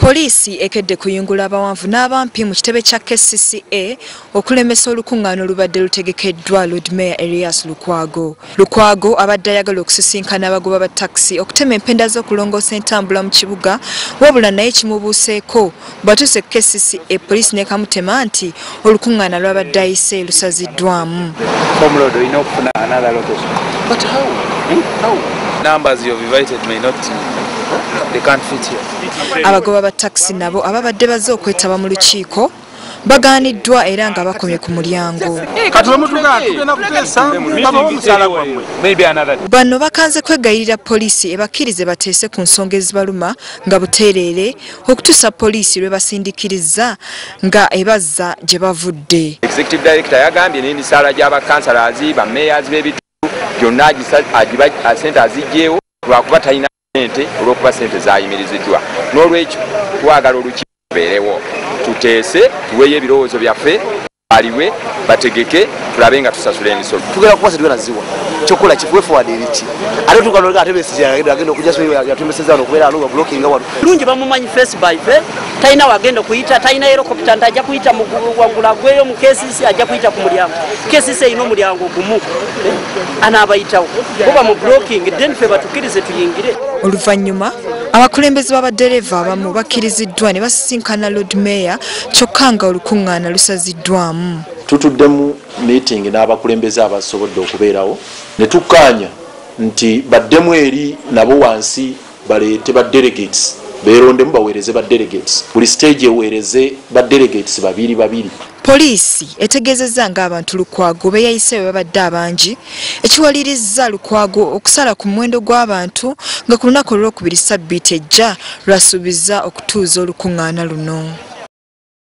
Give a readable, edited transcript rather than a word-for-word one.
Poliisi ekedde kuyungula abawanvu n'abampi mu kitebe kya KCCA okulemesa olukungaana olubadde lutegekeddwa Loodi Meeya Erias Lukwago. Lukwago abadde ayagala okusisinkana abagoba ba taxi okutema empenda z'okulongoosa entambula mu kibuga, wabula naye kimubuuseeko bw'atuuse KCCA poliisi n'ekamutema nti olukungaana lwabadde ayise lusaziddwamu. Numbers you have invited may not, they can't fit here. Abagoba ba taxi nabo ababadde bazze okwetaba mu lukiiko bagaaniddwa era nga bakomye ku mulyango. Bano bakanze kwegayirira poliisi ebakkirize bateese ku nsonga ezibaluma nga buteerere okutuusa poliisi lwe basindikiriza nga ebazza gye bavudde. Executive Director yagambye n'emisaala gy'abakansalazi ba mayors b'ebitundu byonna sente azigyewo lwakuba talina sente olw'okuba sente zayimiriziddwa. N'olwekyo twagala olukiiko lubeerewo tuteese tuweeyo ebirowoozo byaffe aliwe bategeke tulabe nga tusasula emisolo. Tugenda kukwasa tugenda ziwa kyokola kifuwe forward eriki ate tukaloleka atebesi agenda okujja so yatumeseza okubeera alo blocking wano lungi bamumanyi face by face talina wagenda kuyita talina helicopter ntajja kuyita mu wagula gweyo mu KCC ajja kuyita ku mulyango KCC ino mulyango gumu anaabayitawo kuba mu blocking then fe batukirize tuyingire. Oluvannyuma abakulembeze ba Badeereva abamu bakkiriziddwa ne basisinkana Loodi Meeya kyokka nga olukungaana lusaziddwamu. Tutuddemu meeting n'abakulembeze abasobodde okubeerawo ne tukkaanya nti baddemu eri nabo wansi baleete ba delegates beerondemu baweereze ba delegates buli stage eweereze ba delegates babiri. Poliisi etegeezezza ng'abantu Lukwago beeyayise bwe babadde abangi ekiwalirizza Lukwago okusala ku muwendo gw'abantu nga ku lunaku olw'okubiri ssabbiiti ejja lwasuubiza okutuuza olukungaana luno.